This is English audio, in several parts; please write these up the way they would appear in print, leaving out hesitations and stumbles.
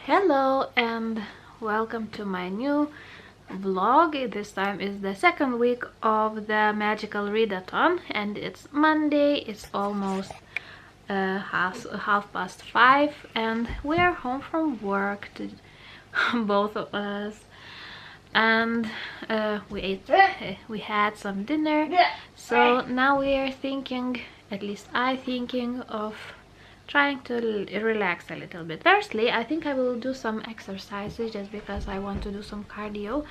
Hello and welcome to my new vlog. This time is the second week of the magical readathon and it's Monday. It's almost half past 5 and we're home from work both of us, and we had some dinner, so now we are thinking, at least I thinking of trying to relax a little bit. Firstly, I think I will do some exercises just because I want to do some cardio,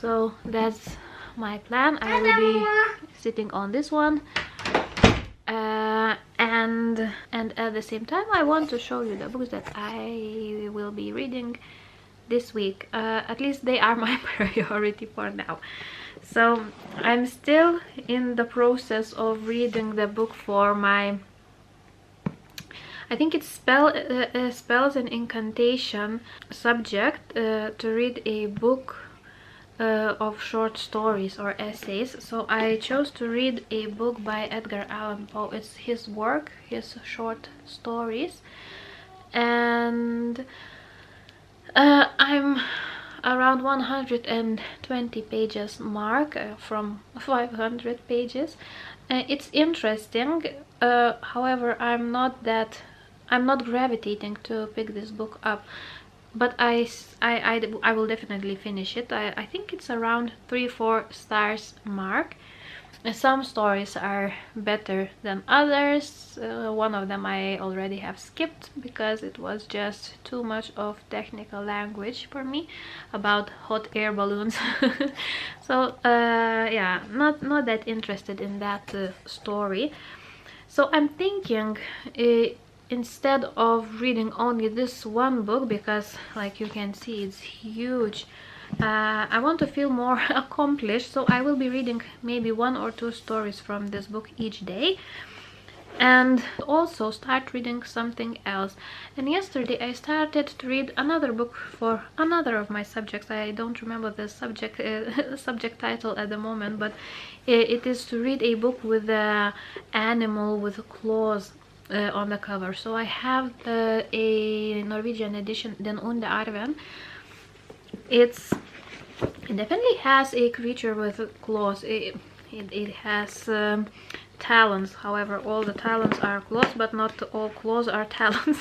so that's my plan. I will be sitting on this one, and at the same time I want to show you the books that I will be reading this week. At least they are my priority for now. So I'm still in the process of reading the book for my, I think it's spells and incantation subject, to read a book of short stories or essays. So I chose to read a book by Edgar Allan Poe. It's his work, his short stories, and I'm around 120 pages mark from 500 pages. It's interesting, however I'm not gravitating to pick this book up, but I will definitely finish it. I think it's around 3-4 stars mark. Some stories are better than others. One of them I already have skipped because it was just too much of technical language for me about hot air balloons. So yeah, not that interested in that story. So I'm thinking, instead of reading only this one book, because like you can see it's huge, I want to feel more accomplished, so I will be reading maybe 1 or 2 stories from this book each day, and also start reading something else. And yesterday I started to read another book for another of my subjects. I don't remember the subject subject title at the moment, but it is to read a book with an animal with claws on the cover. So I have a Norwegian edition, Den Onde Arven. It definitely has a creature with claws. It has talons. However, all the talons are claws, but not all claws are talons.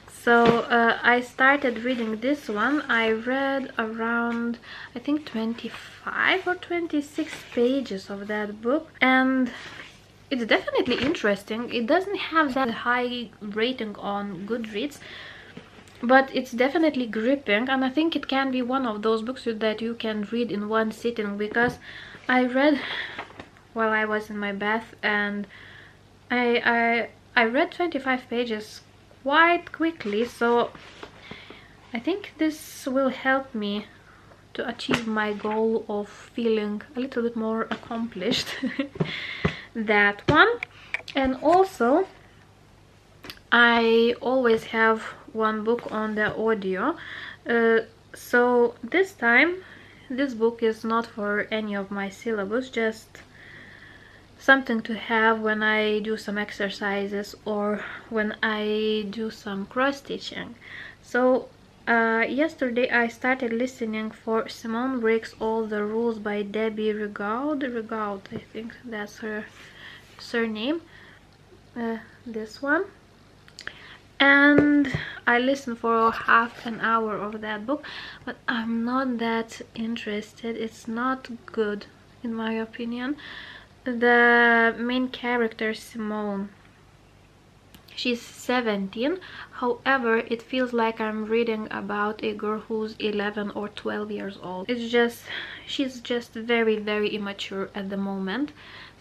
So I started reading this one. I read around, I think, 25 or 26 pages of that book, and it's definitely interesting. It doesn't have that high rating on Goodreads, but it's definitely gripping, and I think it can be one of those books that you can read in one sitting, because I read while I was in my bath, and I read 25 pages quite quickly, so I think this will help me to achieve my goal of feeling a little bit more accomplished. That one. And also I always have one book on the audio, so this time this book is not for any of my syllabus, just something to have when I do some exercises or when I do some cross-stitching. So yesterday I started listening for Simone Breaks All the Rules by Debbie Rigaud, I think that's her surname, this one, and I listened for half an hour of that book, but I'm not that interested. It's not good in my opinion. The main character, Simone, she's 17, however it feels like I'm reading about a girl who's 11 or 12 years old. It's just, she's just very immature at the moment,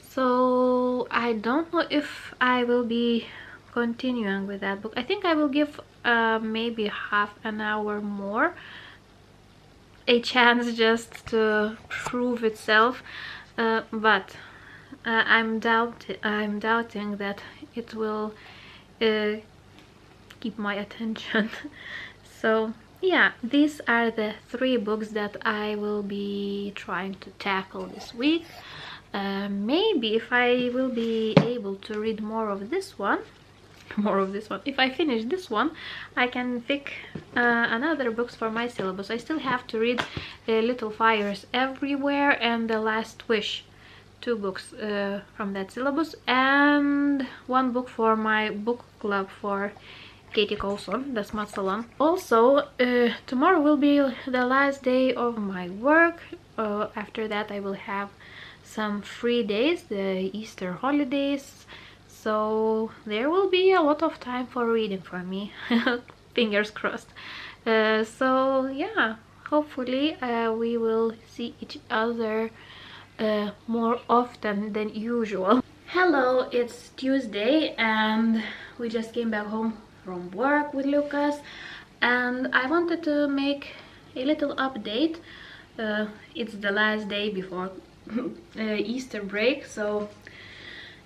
so I don't know if I will be continuing with that book. I think I will give maybe half an hour more a chance just to prove itself, but I'm doubting that it will keep my attention. So yeah, these are the 3 books that I will be trying to tackle this week. Maybe if I will be able to read more of this one, more of this one. If I finish this one, I can pick another books for my syllabus. I still have to read Little Fires Everywhere and The Last Wish, 2 books from that syllabus, and 1 book for my book club for Katie Colson, the Smart Salon. Also, tomorrow will be the last day of my work. After that I will have some free days, the Easter holidays, so there will be a lot of time for reading for me. Fingers crossed. So yeah, hopefully we will see each other more often than usual. Hello, it's Tuesday and we just came back home from work with Lucas, and I wanted to make a little update. It's the last day before Easter break, so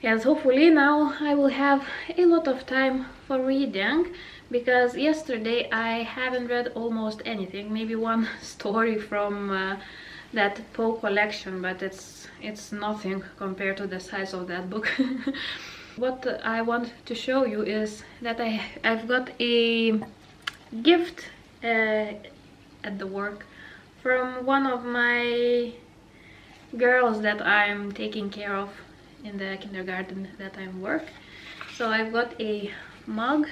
yes, hopefully now I will have a lot of time for reading, because yesterday I haven't read almost anything, maybe 1 story from that Poe collection, but it's nothing compared to the size of that book. What I want to show you is that I've got a gift at the work from one of my girls that I'm taking care of in the kindergarten that I work. So I've got a mug.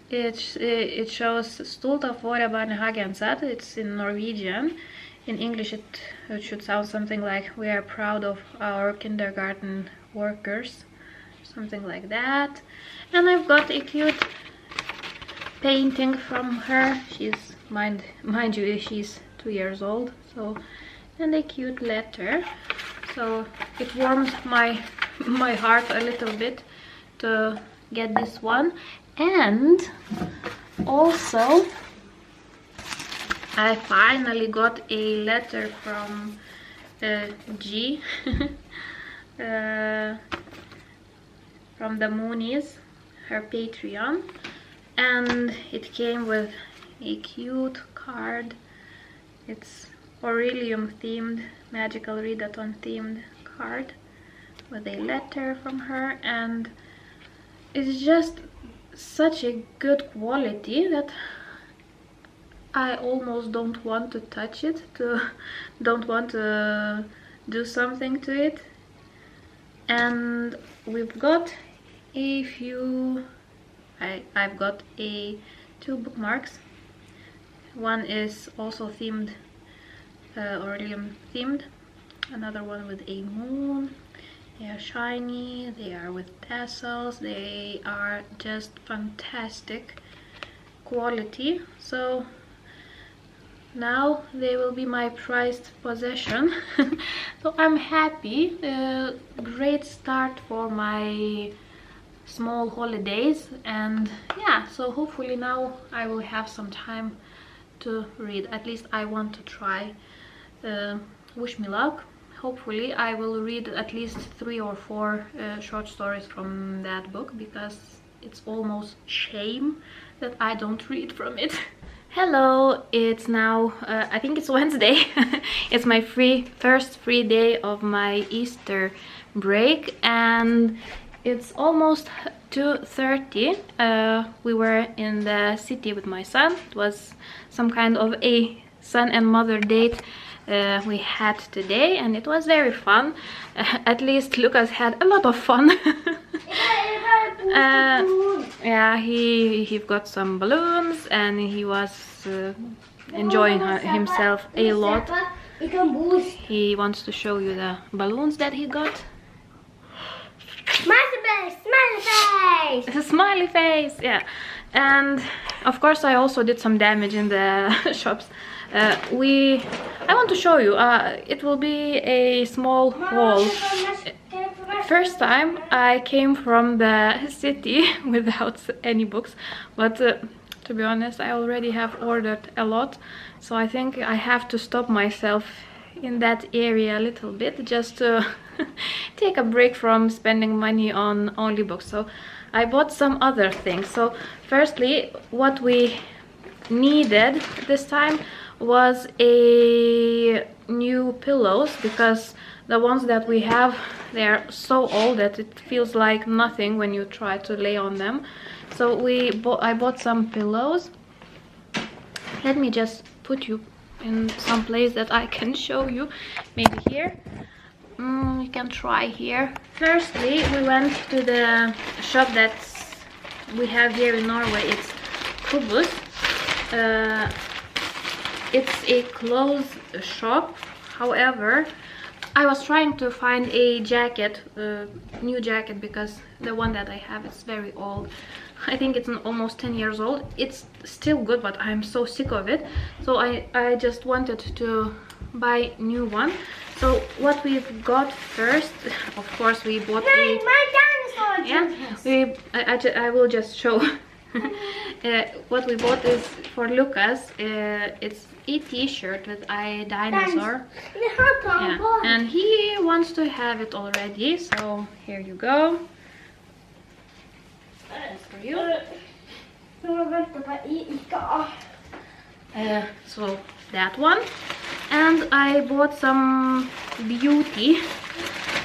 It shows Stolta våre barnehageansatte. It's in Norwegian. In English it should sound something like "We are proud of our kindergarten workers," something like that. And I've got a cute painting from her. She's mind you, she's 2 years old. So, and a cute letter. So it warms my heart a little bit to get this one. And also I finally got a letter from G from the Moonies, her Patreon, and it came with a cute card. It's Aurelium themed, magical readathon themed card with a letter from her, and it's just such a good quality that I almost don't want to touch it, don't want to do something to it. And we've got a few, I've got 2 bookmarks. One is also themed, Aurelium themed, another one with a moon. They are shiny, they are with tassels, they are just fantastic quality. So now they will be my prized possession. So I'm happy. Great start for my small holidays, and yeah, so hopefully now I will have some time to read. At least I want to try. Wish me luck. Hopefully I will read at least 3 or 4 short stories from that book, because it's almost shame that I don't read from it. Hello, it's now I think it's Wednesday. It's my first free day of my Easter break, and it's almost 2:30. We were in the city with my son. It was some kind of a son and mother date we had today, and it was very fun. At least Lucas had a lot of fun. Yeah, he got some balloons and he was enjoying himself a lot. He wants to show you the balloons that he got. Smiley face! Smiley face! A smiley face, yeah. And of course I also did some damage in the shops. I want to show you. It will be a small haul. First time I came from the city without any books, but to be honest, I already have ordered a lot, so I think I have to stop myself in that area a little bit, just to take a break from spending money on only books. So I bought some other things. So firstly, what we needed this time was a new pillows, because The ones that we have, they're so old that it feels like nothing when you try to lay on them. So I bought some pillows. Let me just put you in some place that I can show you. Maybe here. You can try here. Firstly, we went to the shop that we have here in Norway. It's Kubus. It's a clothes shop. However, I was trying to find a jacket, new jacket, because the one that I have is very old. I think it's almost 10 years old. It's still good, but I'm so sick of it. So I just wanted to buy new one. So what we've got first, of course, we bought a... My dinosaur. Yeah, I will just show. What we bought is for Lucas. It's a t-shirt with a dinosaur. Yeah. And he wants to have it already. So here you go. That's for you. So that one. And I bought some beauty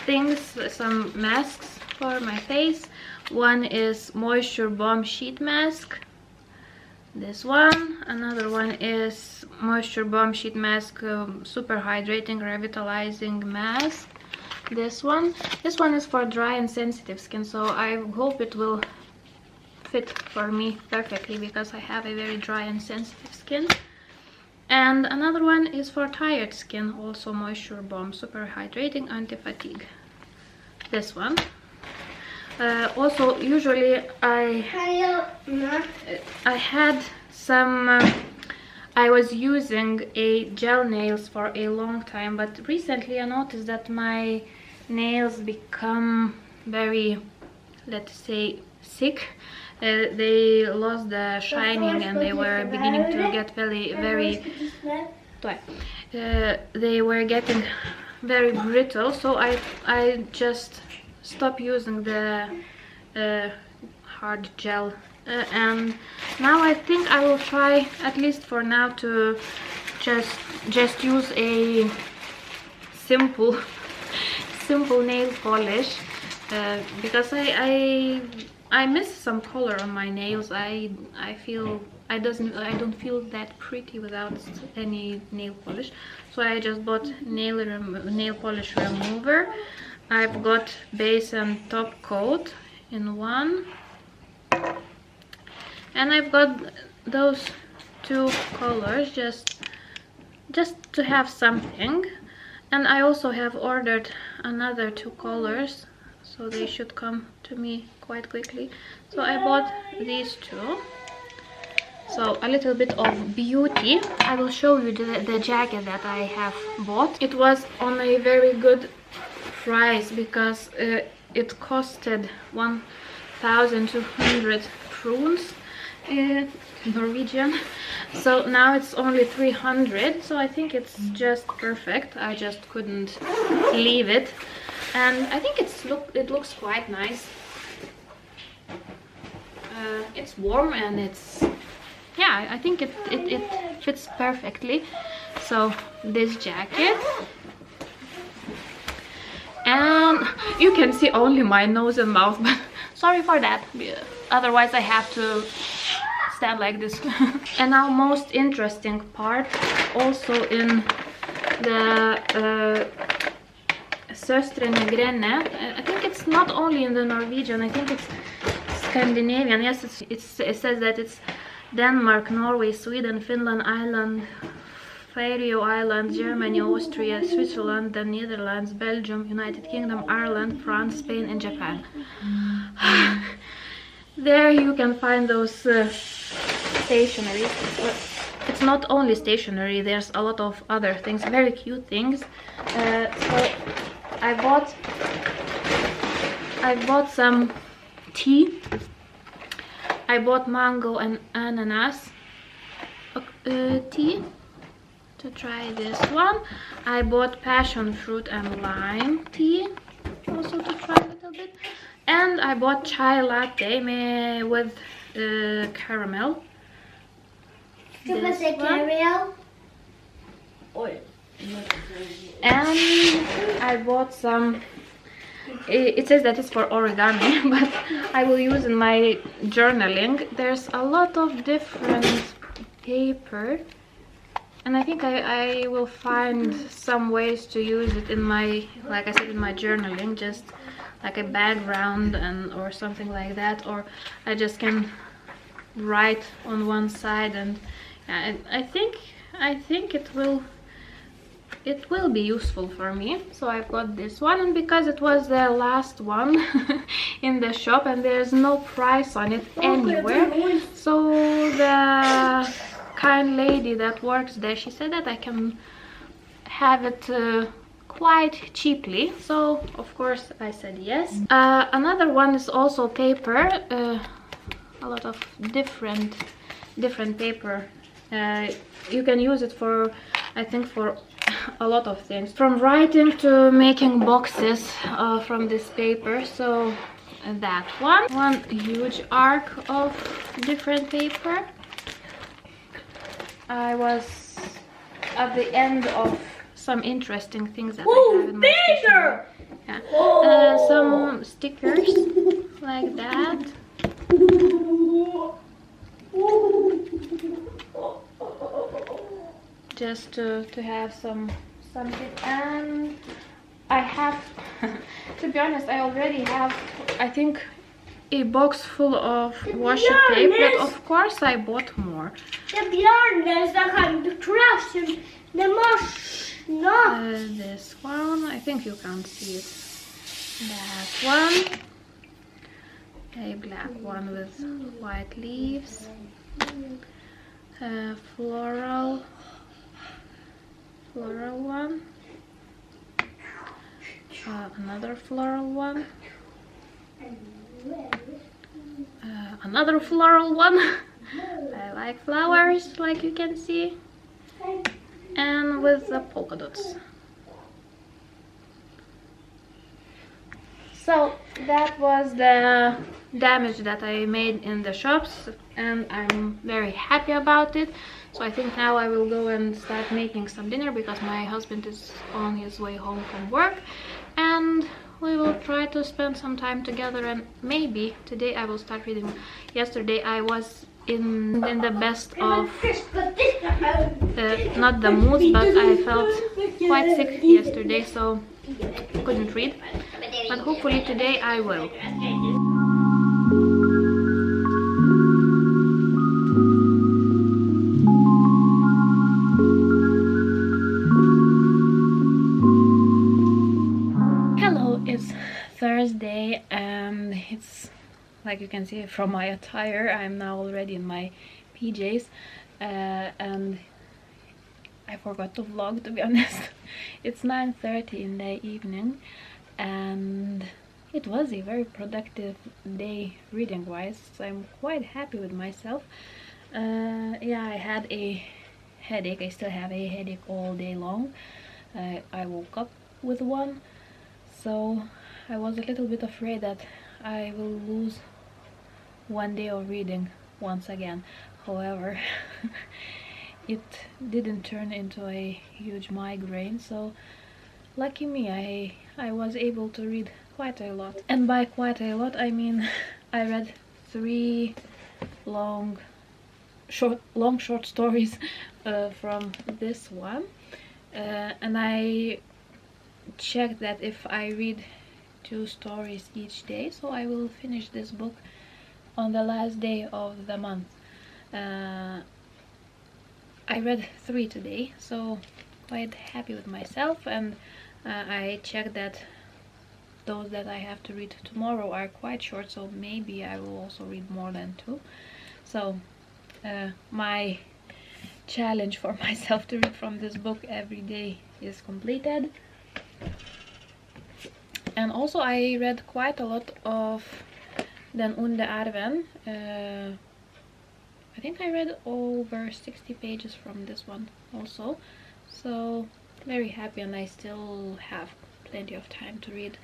things, some masks for my face. One is moisture bomb sheet mask. This one. Another one is moisture bomb sheet mask, super hydrating revitalizing mask. This one is for dry and sensitive skin, so I hope it will fit for me perfectly because I have a very dry and sensitive skin. And another one is for tired skin, also moisture bomb, super hydrating, anti-fatigue. This one. Also, usually I had some. I was using a gel nails for a long time, but recently I noticed that my nails become very, let's say, sick. They lost the shining and they were beginning to get they were getting very brittle. So I just stopped using the hard gel, and now I think I will try, at least for now, to just use a simple nail polish, because I miss some color on my nails. I feel I don't feel that pretty without any nail polish. So I just bought nail polish remover. I've got base and top coat in one, and I've got those two colors just to have something. And I also have ordered another two colors, so they should come to me quite quickly. So I bought these two. So a little bit of beauty. I will show you the jacket that I have bought. It was on a very good price because it costed 1,200 krones Norwegian. So now it's only 300, so I think it's just perfect. I just couldn't leave it, and I think it looks quite nice. It's warm and it's, yeah, I think it fits perfectly. So this jacket, and you can see only my nose and mouth, but sorry for that, otherwise I have to stand like this. And now most interesting part, also in the Søstrene Grene. I think it's not only in the Norwegian, I think it's Scandinavian. Yes, it says that it's Denmark, Norway, Sweden, Finland, Ireland, Faroe Islands, Germany, Austria, Switzerland, the Netherlands, Belgium, United Kingdom, Ireland, France, Spain and Japan. There you can find those stationery. It's not only stationery, there's a lot of other things, very cute things. So I bought some tea. I bought mango and ananas tea to try this one. I bought passion fruit and lime tea also to try a little bit. And I bought chai latte with caramel. Give us a caramel. Oil. And I bought some. It says that it's for origami, but I will use in my journaling. There's a lot of different paper, and I think I will find some ways to use it in my, like I said, in my journaling, just like a background and or something like that, or I just can write on one side. And yeah, I think it will be useful for me. So I got this one, and because it was the last one in the shop and there's no price on it anywhere, so the kind lady that works there, she said that I can have it quite cheaply, so of course I said yes. Another one is also paper, a lot of different paper. You can use it for, I think, for a lot of things, from writing to making boxes from this paper. So that one huge arc of different paper. I was at the end of some interesting things that I have in my stationery. Yeah. Some stickers like that. Just to have something. And I have to be honest, I already have, I think, a box full of washi tape, but of course I bought more. This one, I think you can't see it. That one, a black one with white leaves, floral one, another floral one, another floral one. I like flowers, like you can see, and with the polka dots. So that was the damage that I made in the shops, and I'm very happy about it. So I think now I will go and start making some dinner, because my husband is on his way home from work, and we will try to spend some time together. And maybe today I will start reading. Yesterday I was in the best of not the mood, but I felt quite sick yesterday, so couldn't read, but hopefully today I will. Hello, it's Thursday, and it's, like you can see from my attire, I'm now already in my PJs, and I forgot to vlog, to be honest. It's 9:30 in the evening, and it was a very productive day reading wise, so I'm quite happy with myself. Yeah, I had a headache. I still have a headache all day long. I woke up with one, so I was a little bit afraid that I will lose one day of reading once again. However, it didn't turn into a huge migraine, so lucky me, I was able to read quite a lot. And by quite a lot I mean I read 3 long short stories from this one, and I checked that if I read 2 stories each day, so I will finish this book on the last day of the month. I read 3 today, so quite happy with myself. And I checked that those that I have to read tomorrow are quite short, so maybe I will also read more than 2. So my challenge for myself to read from this book every day is completed. And also I read quite a lot of Den Onde Arven. I think I read over 60 pages from this one also, so very happy, and I still have plenty of time to read.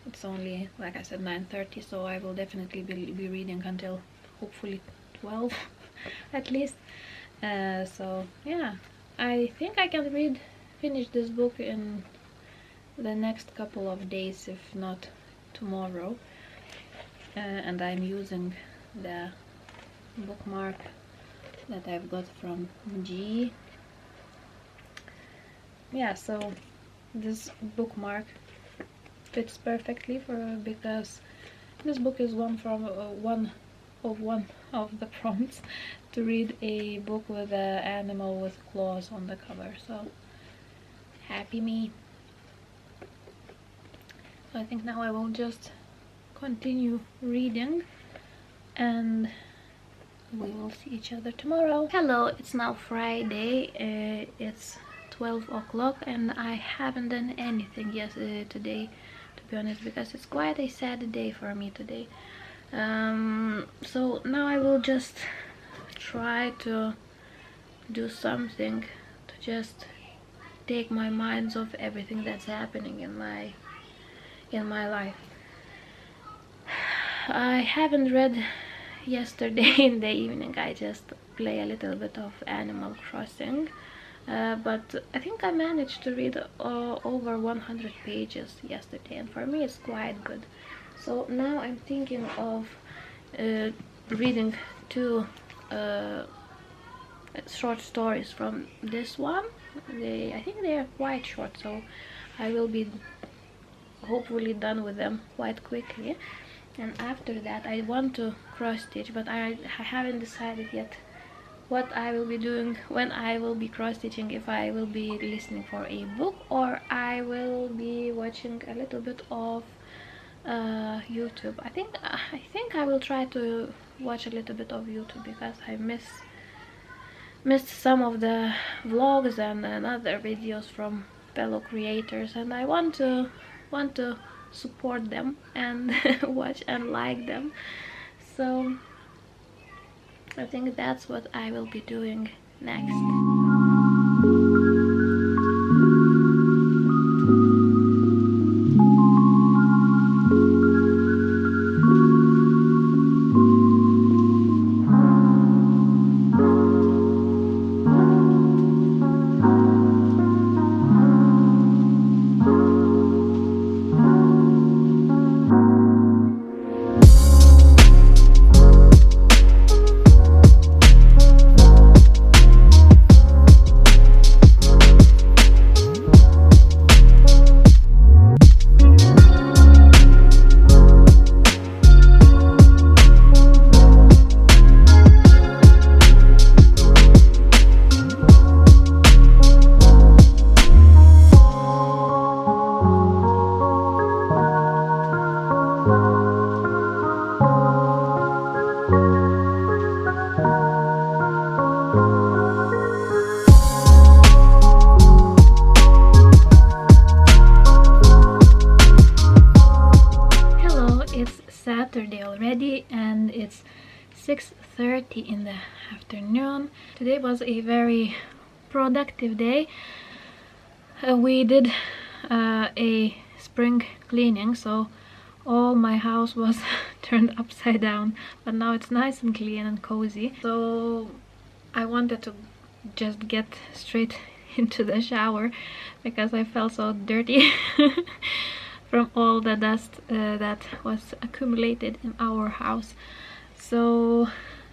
It's only, like I said, 9:30, so I will definitely be reading until hopefully 12 at least. So yeah, I think I can read finish this book in the next couple of days, if not tomorrow. And I'm using the bookmark that I've got from G. Yeah, so this bookmark fits perfectly because this book is one of the prompts to read a book with an animal with claws on the cover. So happy me. So I think now I will just continue reading and we will see each other tomorrow. Hello, it's now Friday. It's 12 o'clock and I haven't done anything today, to be honest, because it's quite a sad day for me today. So now I will just try to do something to just take my minds off everything that's happening in my life. I haven't read yesterday in the evening. I just play a little bit of Animal Crossing, but I think I managed to read over 100 pages yesterday, and for me it's quite good. So now I'm thinking of reading two short stories from this one. I think they are quite short, so I will be hopefully done with them quite quickly. And after that I want to cross stitch, but I haven't decided yet what I will be doing when I will be cross stitching, if I will be listening for a book or I will be watching a little bit of YouTube. I think I will try to watch a little bit of YouTube because I missed some of the vlogs and other videos from fellow creators, and I want to support them and watch and like them. So I think that's what I will be doing next. Saturday already and it's 6:30 in the afternoon. Today was a very productive day. We did a spring cleaning, so all my house was turned upside down, but now it's nice and clean and cozy. So I wanted to just get straight into the shower because I felt so dirty from all the dust that was accumulated in our house. So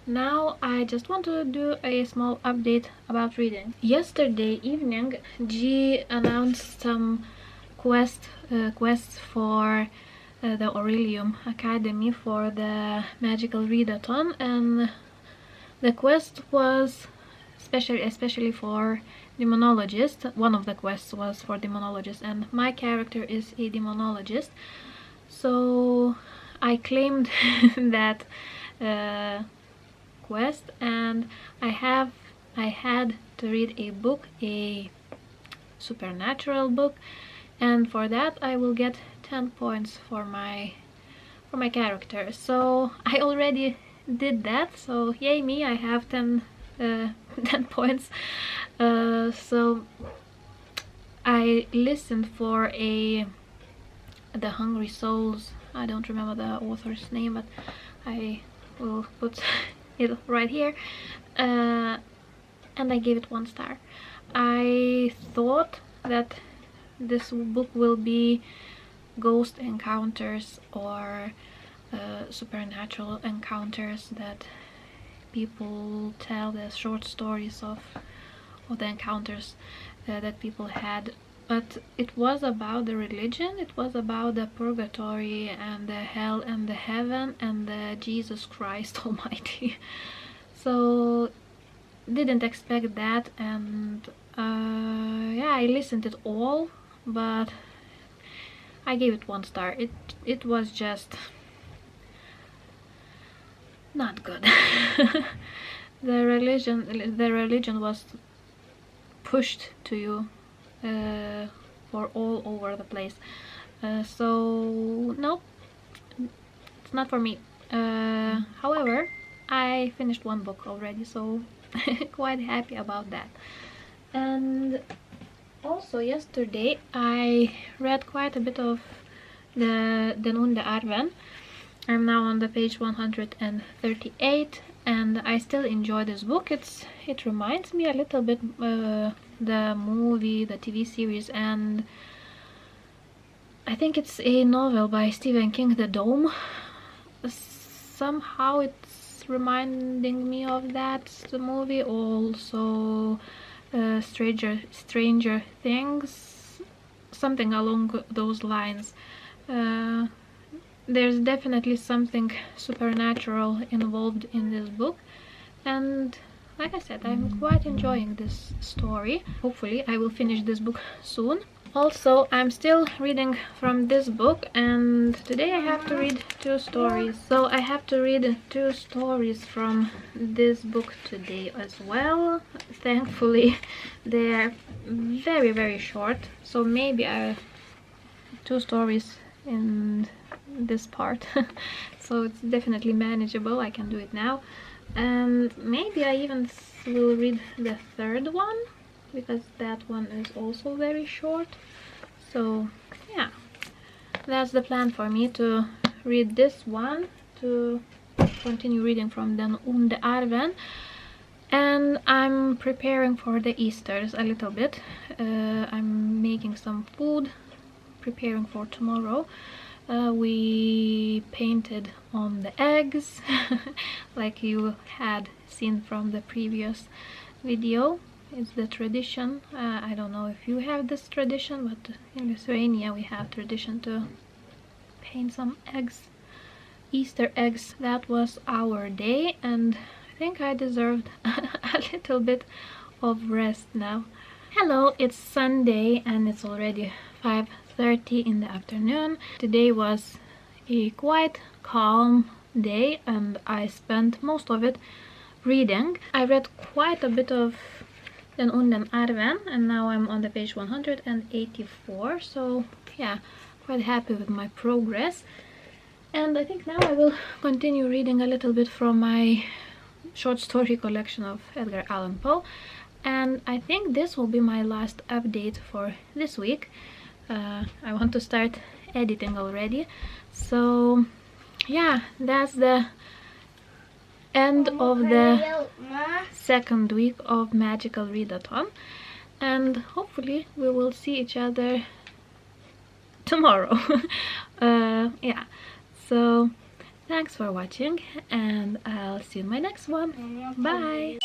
now I just want to do a small update about reading. Yesterday evening G announced some quests for the Aurelium Academy for the magical readathon, and the quest was especially for demonologist. One of the quests was for demonologist, and my character is a demonologist, so I claimed that quest, and I had to read a book, a supernatural book, and for that I will get 10 points for my character. So I already did that, so yay me, I have 10 points. So I listened for the Hungry Souls. I don't remember the author's name, but I will put it right here, and I gave it 1 star. I thought that this book will be ghost encounters or supernatural encounters that people tell, the short stories of the encounters that people had. But it was about the religion, it was about the purgatory and the hell and the heaven and the Jesus Christ Almighty. So didn't expect that, and yeah, I listened it all, but I gave it 1 star. It was just not good. The religion was pushed to you for all over the place. So no, it's not for me. However, I finished 1 book already, so quite happy about that. And also yesterday I read quite a bit of the Den Onde Arven. I'm now on the page 138, and I still enjoy this book. It reminds me a little bit the movie, the TV series, and I think it's a novel by Stephen King, The Dome. Somehow it's reminding me of that, the movie. Also Stranger Things, something along those lines. There's definitely something supernatural involved in this book, and like I said, I'm quite enjoying this story. Hopefully I will finish this book soon. Also, I'm still reading from this book, and today I have to read 2 stories. So I have to read 2 stories from this book today as well. Thankfully they are very, very short, so maybe 2 stories in this part. So it's definitely manageable. I can do it now, and maybe I even will read the 3rd one, because that one is also very short. So yeah, that's the plan for me, to read this one, to continue reading from Den Onde Arven. And I'm preparing for the Easters a little bit. I'm making some food, preparing for tomorrow. We painted on the eggs like you had seen from the previous video. It's the tradition. I don't know if you have this tradition, but in Lithuania we have tradition to paint some eggs, Easter eggs. That was our day, and I think I deserved a little bit of rest now. Hello, it's Sunday and it's already 5:30 in the afternoon. Today was a quite calm day, and I spent most of it reading. I read quite a bit of Den Onde Arven, and now I'm on the page 184, so yeah, quite happy with my progress. And I think now I will continue reading a little bit from my short story collection of Edgar Allan Poe, and I think this will be my last update for this week. I want to start editing already, so yeah, that's the end of the 2nd week of Magical Readathon, and hopefully we will see each other tomorrow. Yeah, so thanks for watching, and I'll see you in my next one. Bye!